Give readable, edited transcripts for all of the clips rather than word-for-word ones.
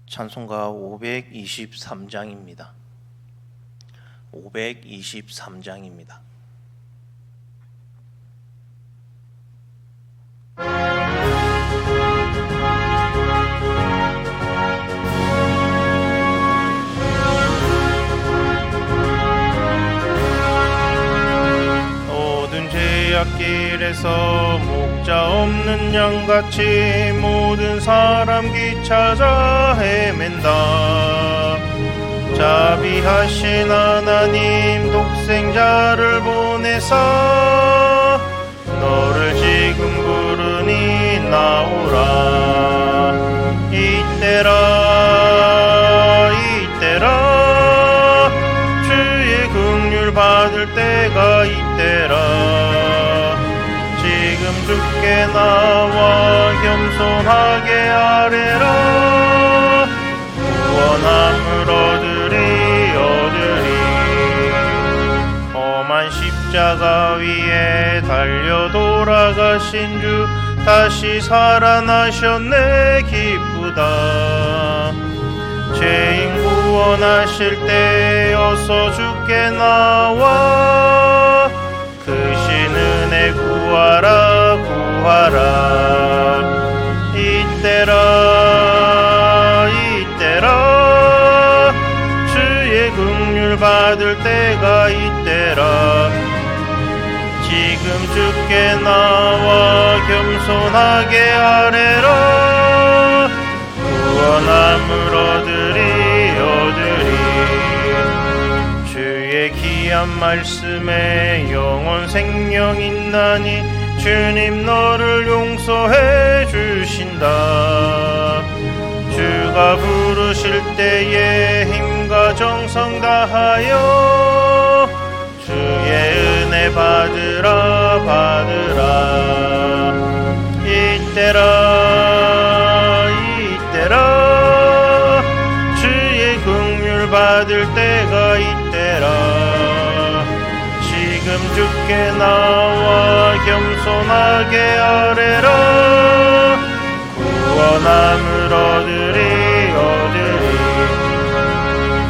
찬송가 523장입니다. 523장입니다. 모든 제약길에서 목자 없는 양같이 모든 사람 기찾아 헤맨다. 자비하신 하나님 독생자를 보내사 너를 지금 부르니 나오라. 이때라 주의 긍휼 받을 때가 이때라. 지금 주께 나와 겸손하게 아뢰라. 구원함을 얻으리. 험한 십자가 위에 달려 돌아가신 주 다시 살아나셨네. 기쁘다. 죄인 구원하실 때 어서 주께 나와 그 신 은혜 구하라 구하라. 이때라 주의 긍휼 받을 때가 이때라. 지금 주께 나와 겸손하게 아뢰라. 구원함을 얻으리. 주의 귀한 말씀에 영원 생명 있나니 주님 너를 용서해 주신다. 주가 부르실 때에 힘과 정성 다하여 주의 은혜 받으라 받으라. 이때라 주의 긍휼 받을 때가 이때라. 지금 주께 나와 겸손하게 아뢰라. 구원함을 얻으리.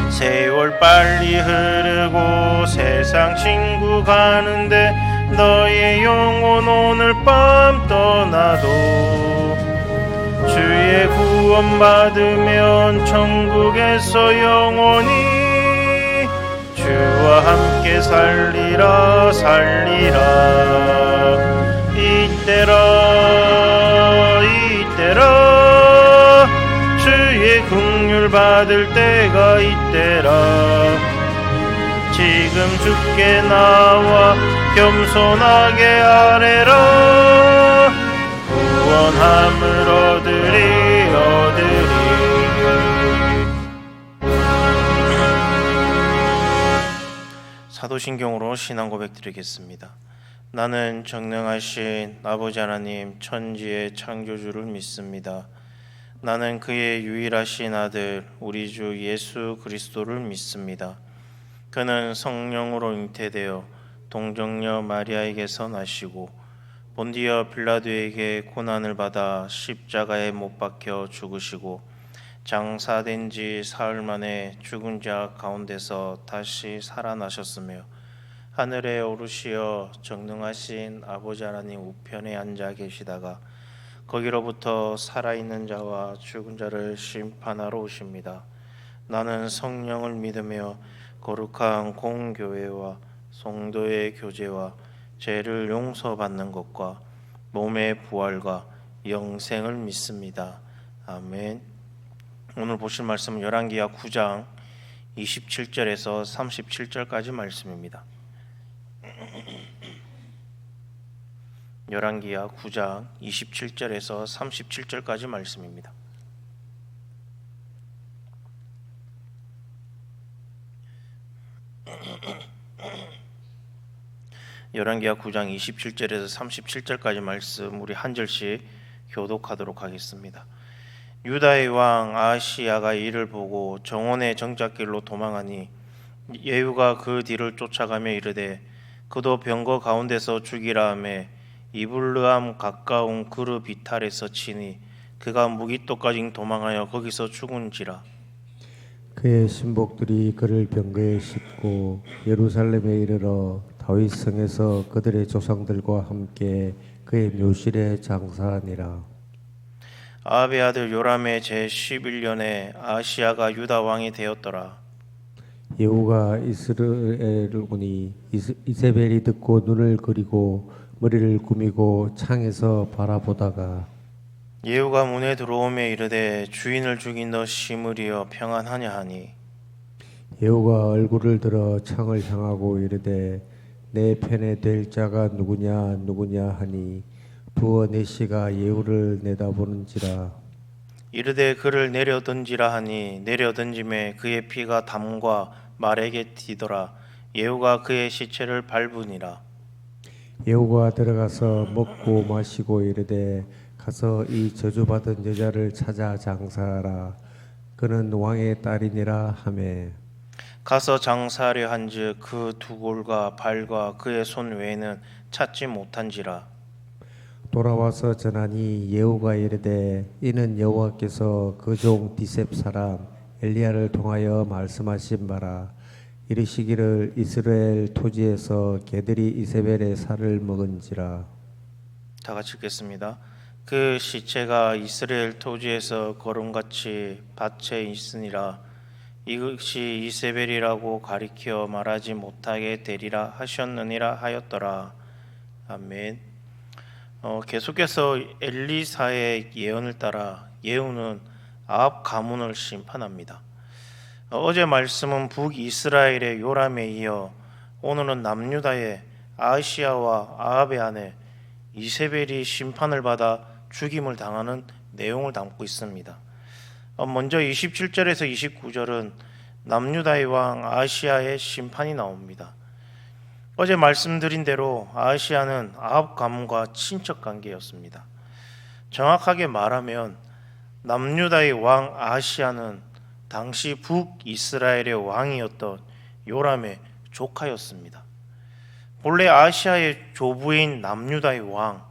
세월 빨리 흐르고 세상 친구 가는데 너의 영혼 오늘 밤 떠나도 주의 구원 받으면 천국에서 영원히 주와 함께 살리라. 이때라 주의 긍휼 받을 때가 이때라. 지금 주께 나와 겸손하게 아뢰라. 구원함을 얻으리. 사도신경으로 신앙 고백 드리겠습니다. 나는 전능하신 아버지 하나님 천지의 창조주를 믿습니다. 나는 그의 유일하신 아들 우리 주 예수 그리스도를 믿습니다. 그는 성령으로 잉태되어 동정녀 마리아에게서 나시고 본디어 빌라도에게 고난을 받아 십자가에 못 박혀 죽으시고 장사된 지 사흘 만에 죽은 자 가운데서 다시 살아나셨으며 하늘에 오르시어 전능하신 아버지 하나님 우편에 앉아 계시다가 거기로부터 살아있는 자와 죽은 자를 심판하러 오십니다. 나는 성령을 믿으며 거룩한 공교회와 성도의 교제와 죄를 용서받는 것과 몸의 부활과 영생을 믿습니다. 아멘. 오늘 보실 말씀은 열왕기하 9장 27절에서 37절까지 말씀입니다. 열왕기하 9장 27절에서 37절까지 말씀입니다. 열왕기하 9장 27절에서 37절까지 말씀 우리 한 절씩 교독하도록 하겠습니다. 유다의 왕 아하시야가 이를 보고 정원의 정작길로 도망하니 예후가 그 뒤를 쫓아가며 이르되 그도 병거 가운데서 죽이라 하매 이블르함 가까운 그르 비탈에서 치니 그가 무기토까지 도망하여 거기서 죽은지라. 그의 신복들이 그를 병거에 싣고 예루살렘에 이르러 다윗 성에서 그들의 조상들과 함께 그의 묘실에 장사하니라. 아합의 아들 요람의 제 11년에 아시야가 유다 왕이 되었더라. 예후가 이스라엘을 오니 이세벨이 듣고 눈을 그리고 머리를 꾸미고 창에서 바라보다가 예후가 문에 들어오매 이르되 주인을 죽인 너 시므리여 평안하냐 하니 예후가 얼굴을 들어 창을 향하고 이르되 내 편에 될 자가 누구냐 하니 두어 내시가 예후를 내다보는지라. 이르되 그를 내려 던지라 하니 내려 던짐에 그의 피가 담과 말에게 튀더라. 예후가 그의 시체를 밟으니라. 예후가 들어가서 먹고 마시고 이르되 가서 이 저주받은 여자를 찾아 장사하라. 그는 왕의 딸이니라 하매 가서 장사하려 한즉 그 두 골과 발과 그의 손 외에는 찾지 못한지라. 돌아와서 전하니 예후가 이르되 이는 여호와께서 그 종 디셉 사람 엘리야를 통하여 말씀하신 바라. 이르시기를 이스라엘 토지에서 개들이 이세벨의 살을 먹은지라. 다 같이 읽겠습니다. 그 시체가 이스라엘 토지에서 거름같이 밭에 있으니라. 이것이 이세벨이라고 가리켜 말하지 못하게 되리라 하셨느니라 하였더라. 아멘. 계속해서 엘리사의 예언을 따라 예후는 아합 가문을 심판합니다. 어제 말씀은 북이스라엘의 요람에 이어 오늘은 남유다의 아시야와 아합의 아내 이세벨이 심판을 받아 죽임을 당하는 내용을 담고 있습니다. 먼저 27절에서 29절은 남유다의 왕 아시야의 심판이 나옵니다. 어제 말씀드린 대로 아시야는 아합 가문과 친척 관계였습니다. 정확하게 말하면 남유다의 왕 아시야는 당시 북이스라엘의 왕이었던 요람의 조카였습니다. 본래 아시야의 조부인 남유다의 왕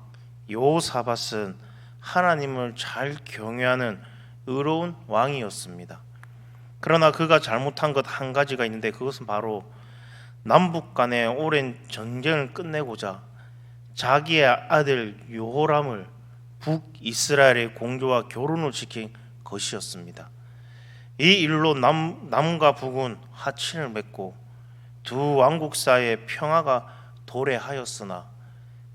여호사밧은 하나님을 잘 경외하는 의로운 왕이었습니다. 그러나 그가 잘못한 것 한 가지가 있는데 그것은 바로 남북 간의 오랜 전쟁을 끝내고자 자기의 아들 요호람을 북이스라엘의 공주와 결혼을 시킨 것이었습니다. 이 일로 남과 북은 하친을 맺고 두 왕국 사이의 평화가 도래하였으나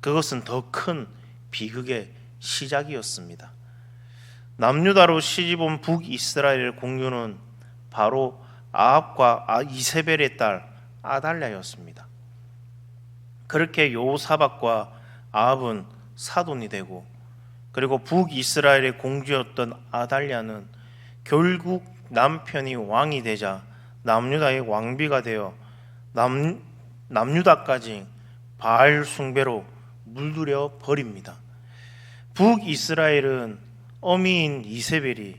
그것은 더 큰 비극의 시작이었습니다. 남유다로 시집온 북이스라엘 공주는 바로 아합과 이세벨의 딸 아달랴였습니다. 그렇게 여호사밧과 아합은 사돈이 되고 그리고 북이스라엘의 공주였던 아달랴는 결국 남편이 왕이 되자 남유다의 왕비가 되어 남유다까지 바알 숭배로 물들여 버립니다. 북이스라엘은 어미인 이세벨이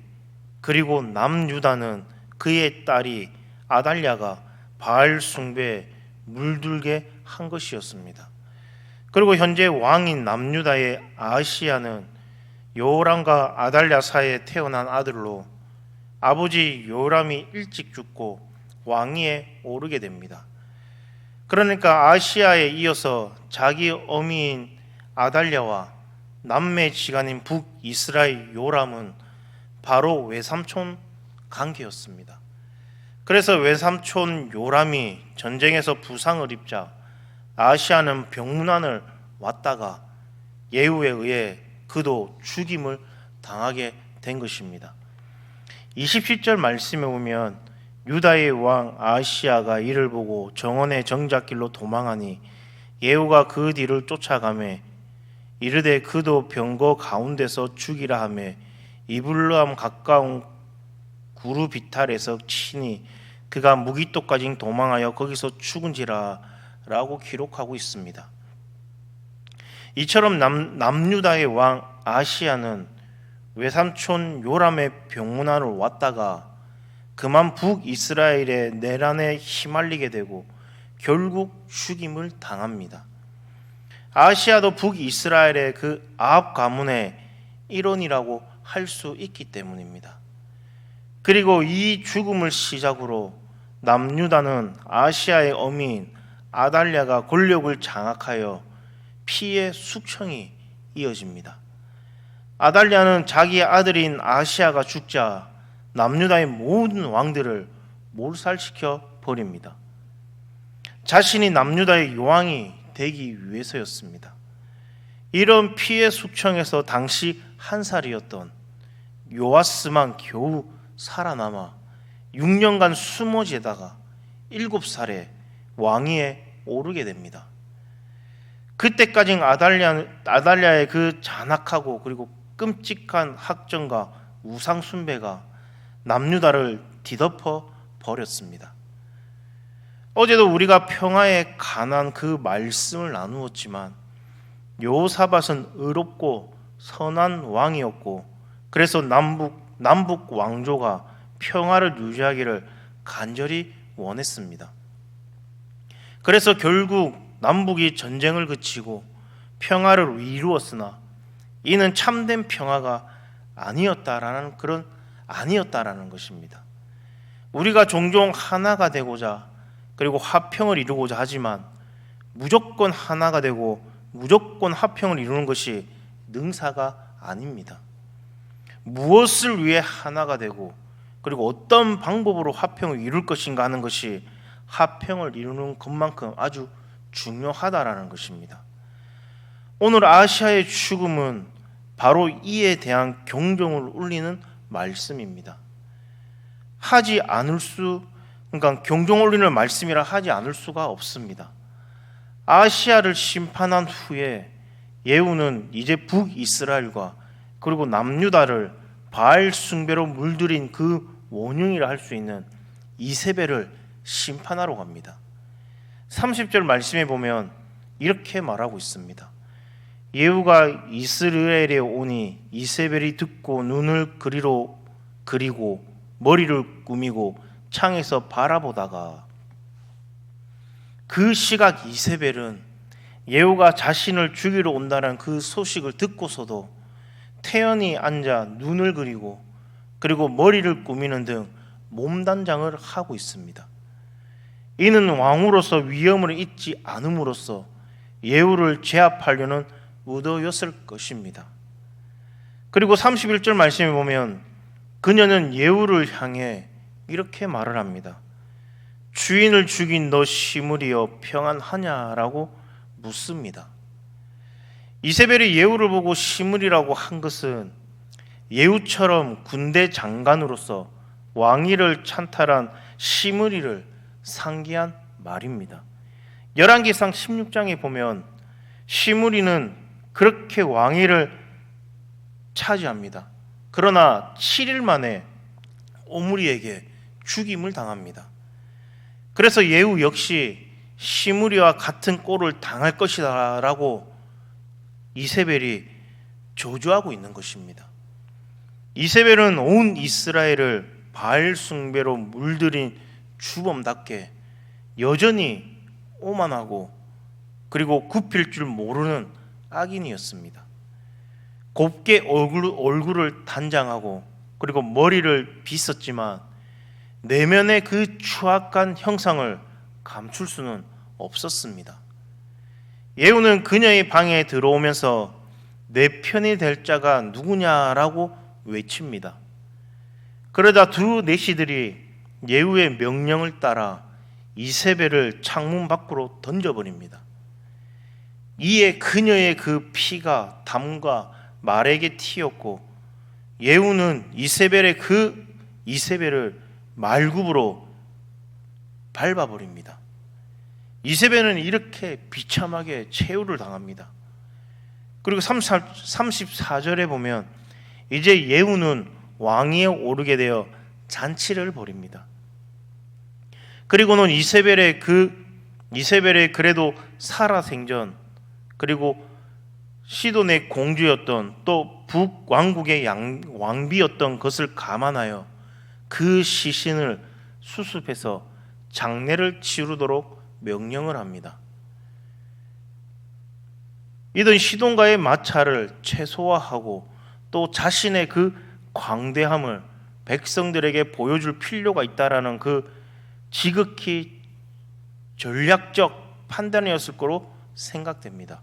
그리고 남유다는 그의 딸이 아달랴가 바알 숭배에 물들게 한 것이었습니다. 그리고 현재 왕인 남유다의 아시야는 요람과 아달랴 사이에 태어난 아들로 아버지 요람이 일찍 죽고 왕위에 오르게 됩니다. 그러니까 아시야에 이어서 자기 어미인 아달랴와 남매지간인 북이스라엘 요람은 바로 외삼촌 관계였습니다. 그래서 외삼촌 요람이 전쟁에서 부상을 입자 아시야는 병문안을 왔다가 예후에 의해 그도 죽임을 당하게 된 것입니다. 27절 말씀에 보면 유다의 왕 아시야가 이를 보고 정원의 정작길로 도망하니 예후가 그 뒤를 쫓아가매 이르되 그도 병거 가운데서 죽이라 하매 이블람 가까운 구르비탈에서 치니 그가 무기토까지 도망하여 거기서 죽은지라 라고 기록하고 있습니다. 이처럼 남유다의 왕 아시야는 외삼촌 요람의 병문안을 왔다가 그만 북이스라엘의 내란에 휘말리게 되고 결국 죽임을 당합니다. 아시야도 북이스라엘의 그 아합 가문의 일원이라고 할 수 있기 때문입니다. 그리고 이 죽음을 시작으로 남유다는 아시아의 어미인 아달랴가 권력을 장악하여 피의 숙청이 이어집니다. 아달랴는 자기의 아들인 아시아가 죽자 남유다의 모든 왕들을 몰살시켜 버립니다. 자신이 남유다의 왕이 되기 위해서였습니다. 이런 피의 숙청에서 당시 한 살이었던 요아스만 겨우 살아남아 6년간 숨어 지다가 7살에 왕위에 오르게 됩니다. 그때까지는 아달랴의 그 잔악하고 그리고 끔찍한 학정과 우상 숭배가 남유다를 뒤덮어 버렸습니다. 어제도 우리가 평화에 관한 그 말씀을 나누었지만 여호사밧은 의롭고 선한 왕이었고 그래서 남북 왕조가 평화를 유지하기를 간절히 원했습니다. 그래서 결국 남북이 전쟁을 그치고 평화를 이루었으나 이는 참된 평화가 아니었다라는 것입니다. 우리가 종종 하나가 되고자 그리고 화평을 이루고자 하지만 무조건 하나가 되고 무조건 화평을 이루는 것이 능사가 아닙니다. 무엇을 위해 하나가 되고 그리고 어떤 방법으로 화평을 이룰 것인가 하는 것이 화평을 이루는 것만큼 아주 중요하다라는 것입니다. 오늘 아시아의 죽음은 바로 이에 대한 경종을 울리는 말씀입니다. 그러니까 경종을 울리는 말씀이라 하지 않을 수가 없습니다. 아시아를 심판한 후에 예후는 이제 북이스라엘과 그리고 남유다를 바알 숭배로 물들인 그 원흉이라 할 수 있는 이세벨을 심판하러 갑니다. 30절 말씀에 보면 이렇게 말하고 있습니다. 예후가 이스라엘에 오니 이세벨이 듣고 눈을 그리고 머리를 꾸미고 창에서 바라보다가 그 시각 이세벨은 예후가 자신을 죽이러 온다는 그 소식을 듣고서도 태연히 앉아 눈을 그리고 머리를 꾸미는 등 몸단장을 하고 있습니다. 이는 왕으로서 위엄을 잊지 않음으로써 예후를 제압하려는 의도였을 것입니다. 그리고 31절 말씀에 보면 그녀는 예후를 향해 이렇게 말을 합니다. 주인을 죽인 너 시므리여 평안하냐라고 묻습니다. 이세벨이 예후를 보고 시므리라고 한 것은 예후처럼 군대 장관으로서 왕위를 찬탈한 시므리를 상기한 말입니다. 열왕기상 16장에 보면 시므리는 그렇게 왕위를 차지합니다. 그러나 7일 만에 오므리에게 죽임을 당합니다. 그래서 예후 역시 시므리와 같은 꼴을 당할 것이다 라고 이세벨이 저주하고 있는 것입니다. 이세벨은 온 이스라엘을 바알 숭배로 물들인 주범답게 여전히 오만하고 그리고 굽힐 줄 모르는 악인이었습니다. 곱게 얼굴을 단장하고 그리고 머리를 빗었지만 내면의 그 추악한 형상을 감출 수는 없었습니다. 예후는 그녀의 방에 들어오면서 내 편이 될 자가 누구냐라고 외칩니다. 그러다 두 내시들이 예후의 명령을 따라 이세벨을 창문 밖으로 던져버립니다. 이에 그녀의 그 피가 담과 말에게 튀었고 예후는 이세벨을 말굽으로 밟아버립니다. 이세벨은 이렇게 비참하게 최후를 당합니다. 그리고 34절에 보면 이제 예후는 왕위에 오르게 되어 잔치를 벌입니다. 그리고는 이세벨의 그래도 살아 생전 그리고 시돈의 공주였던 또 북왕국의 왕비였던 것을 감안하여 그 시신을 수습해서 장례를 치르도록 명령을 합니다. 이는 시돈과의 마찰을 최소화하고 또 자신의 그 광대함을 백성들에게 보여줄 필요가 있다라는 그 지극히 전략적 판단이었을 거로 생각됩니다.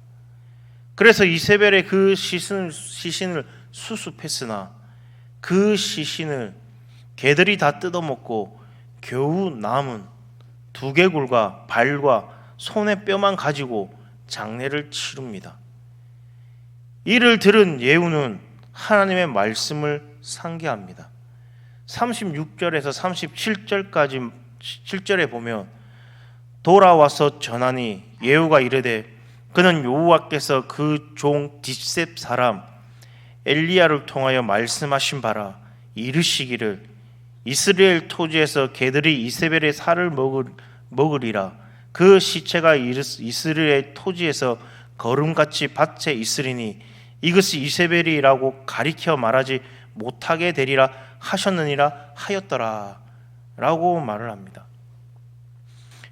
그래서 이세벨의 그 시신을 수습했으나 그 시신을 개들이 다 뜯어먹고 겨우 남은 두개골과 발과 손의 뼈만 가지고 장례를 치릅니다. 이를 들은 예후는 하나님의 말씀을 상기합니다. 36절에서 37절까지 7절에 보면 돌아와서 전하니 예후가 이르되 그는 여호와께서 그 종 딥셉 사람 엘리야를 통하여 말씀하신 바라 이르시기를 이스라엘 토지에서 개들이 이세벨의 살을 먹으리라. 그 시체가 이스라엘 토지에서 거름같이 밭에 있으리니 이것이 이세벨이라고 가리켜 말하지 못하게 되리라 하셨느니라 하였더라 라고 말을 합니다.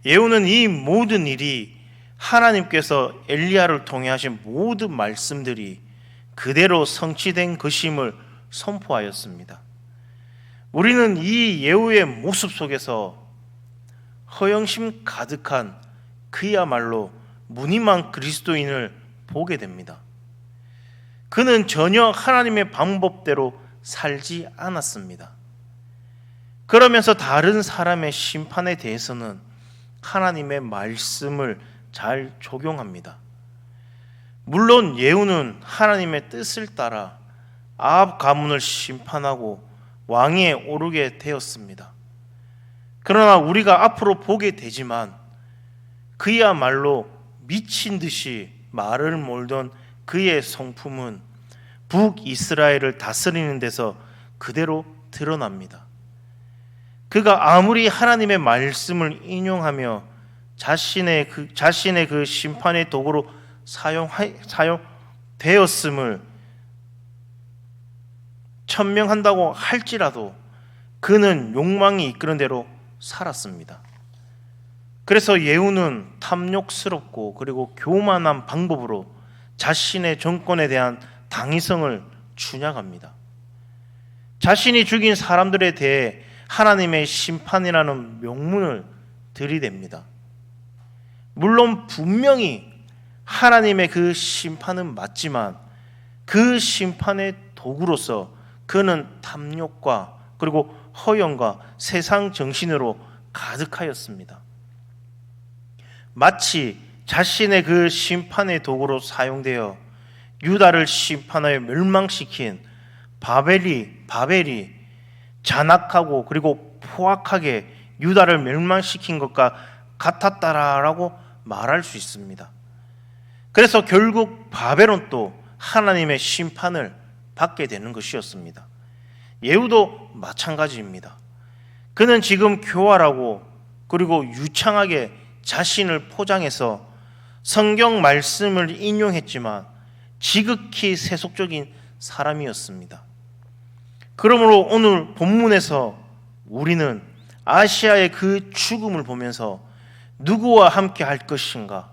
예후는 이 모든 일이 하나님께서 엘리야를 통해 하신 모든 말씀들이 그대로 성취된 것임을 선포하였습니다. 우리는 이 예후의 모습 속에서 허영심 가득한 그야말로 무늬만 그리스도인을 보게 됩니다. 그는 전혀 하나님의 방법대로 살지 않았습니다. 그러면서 다른 사람의 심판에 대해서는 하나님의 말씀을 잘 적용합니다. 물론 예후는 하나님의 뜻을 따라 아합 가문을 심판하고 왕위에 오르게 되었습니다. 그러나 우리가 앞으로 보게 되지만 그야말로 미친 듯이 말을 몰던 그의 성품은 북이스라엘을 다스리는 데서 그대로 드러납니다. 그가 아무리 하나님의 말씀을 인용하며 자신의 그 심판의 도구로 사용되었음을 천명한다고 할지라도 그는 욕망이 이끄는 대로 살았습니다. 그래서 예후는 탐욕스럽고 그리고 교만한 방법으로 자신의 정권에 대한 당위성을 준약합니다. 자신이 죽인 사람들에 대해 하나님의 심판이라는 명문을 들이댑니다. 물론 분명히 하나님의 그 심판은 맞지만 그 심판의 도구로서 그는 탐욕과 그리고 허영과 세상 정신으로 가득하였습니다. 마치 자신의 그 심판의 도구로 사용되어 유다를 심판하여 멸망시킨 바벨이 잔악하고 그리고 포악하게 유다를 멸망시킨 것과 같았다라고 말할 수 있습니다. 그래서 결국 바벨론도 하나님의 심판을 받게 되는 것이었습니다. 예후도 마찬가지입니다. 그는 지금 교활하고 그리고 유창하게 자신을 포장해서 성경 말씀을 인용했지만 지극히 세속적인 사람이었습니다. 그러므로 오늘 본문에서 우리는 아시아의 그 죽음을 보면서 누구와 함께 할 것인가,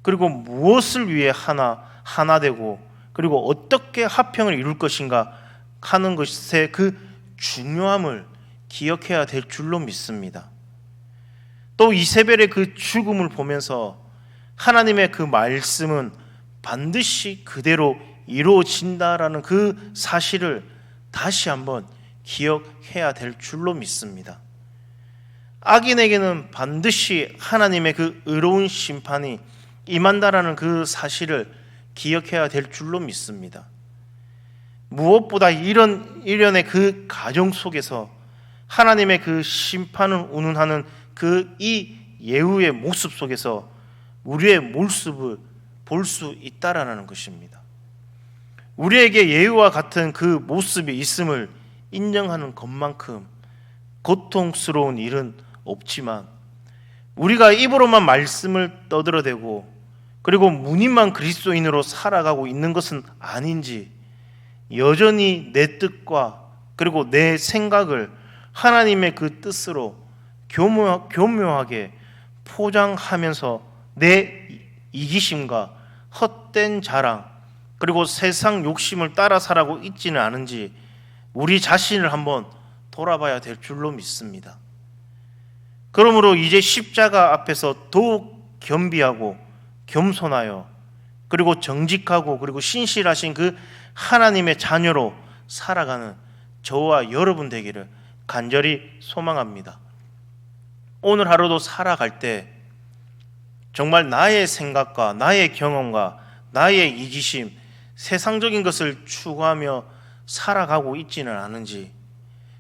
그리고 무엇을 위해 하나 되고 그리고 어떻게 화평을 이룰 것인가 하는 것의 그 중요함을 기억해야 될 줄로 믿습니다. 또 이세벨의 그 죽음을 보면서 하나님의 그 말씀은 반드시 그대로 이루어진다라는 그 사실을 다시 한번 기억해야 될 줄로 믿습니다. 악인에게는 반드시 하나님의 그 의로운 심판이 임한다라는 그 사실을 기억해야 될 줄로 믿습니다. 무엇보다 이런 일련의 그 가정 속에서 하나님의 그 심판을 운운하는 그 이 예후의 모습 속에서 우리의 모습을 볼 수 있다라는 것입니다. 우리에게 예후와 같은 그 모습이 있음을 인정하는 것만큼 고통스러운 일은 없지만 우리가 입으로만 말씀을 떠들어대고 그리고 무늬만 그리스도인으로 살아가고 있는 것은 아닌지 여전히 내 뜻과 그리고 내 생각을 하나님의 그 뜻으로 교묘하게 포장하면서 내 이기심과 헛된 자랑 그리고 세상 욕심을 따라 살아가고 있지는 않은지 우리 자신을 한번 돌아봐야 될 줄로 믿습니다. 그러므로 이제 십자가 앞에서 더욱 겸비하고 겸손하여 그리고 정직하고 그리고 신실하신 그 하나님의 자녀로 살아가는 저와 여러분 되기를 간절히 소망합니다. 오늘 하루도 살아갈 때 정말 나의 생각과 나의 경험과 나의 이기심, 세상적인 것을 추구하며 살아가고 있지는 않은지,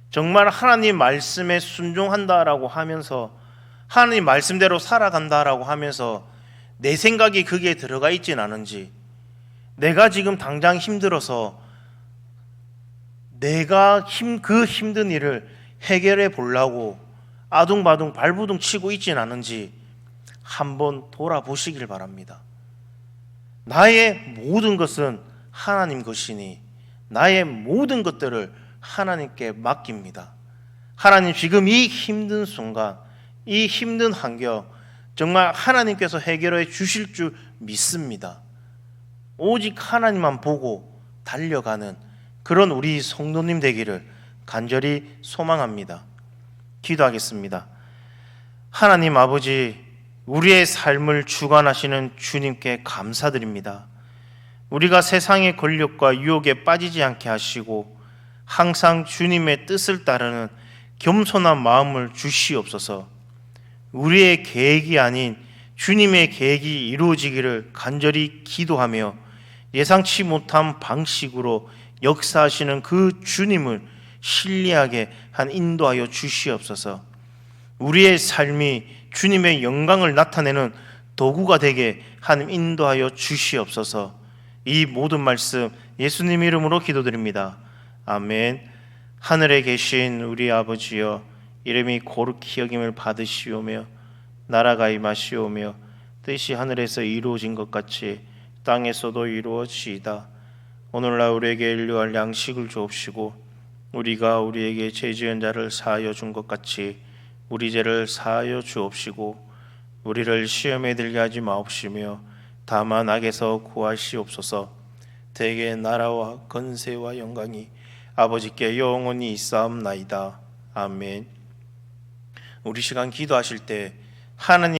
정말 하나님 말씀에 순종한다라고 하면서 하나님 말씀대로 살아간다라고 하면서 내 생각이 거기에 들어가 있지는 않은지, 내가 지금 당장 힘들어서 내가 그 힘든 일을 해결해 보려고 아둥바둥 발부둥 치고 있지는 않은지 한번 돌아보시길 바랍니다. 나의 모든 것은 하나님 것이니 나의 모든 것들을 하나님께 맡깁니다. 하나님, 지금 이 힘든 순간, 이 힘든 환경 정말 하나님께서 해결해 주실 줄 믿습니다. 오직 하나님만 보고 달려가는 그런 우리 성도님 되기를 간절히 소망합니다. 기도하겠습니다. 하나님 아버지, 우리의 삶을 주관하시는 주님께 감사드립니다. 우리가 세상의 권력과 유혹에 빠지지 않게 하시고 항상 주님의 뜻을 따르는 겸손한 마음을 주시옵소서. 우리의 계획이 아닌 주님의 계획이 이루어지기를 간절히 기도하며 예상치 못한 방식으로 역사하시는 그 주님을 신뢰하게 한 인도하여 주시옵소서. 우리의 삶이 주님의 영광을 나타내는 도구가 되게 하나님 인도하여 주시옵소서. 이 모든 말씀 예수님 이름으로 기도드립니다. 아멘. 하늘에 계신 우리 아버지여, 이름이 거룩히 여김을 받으시오며 나라가 임하시오며 뜻이 하늘에서 이루어진 것 같이 땅에서도 이루어지이다. 오늘날 우리에게 일용할 양식을 주옵시고 우리가 우리에게 죄 지은 자를 사하여 준 것 같이 우리 죄를 사하여 주옵시고 우리를 시험에 들게 하지 마옵시며 다만 악에서 구하시옵소서. 대개 나라와 건세와 영광이 아버지께 영원히 있사옵나이다. 아멘. 우리 시간 기도하실 때 하나님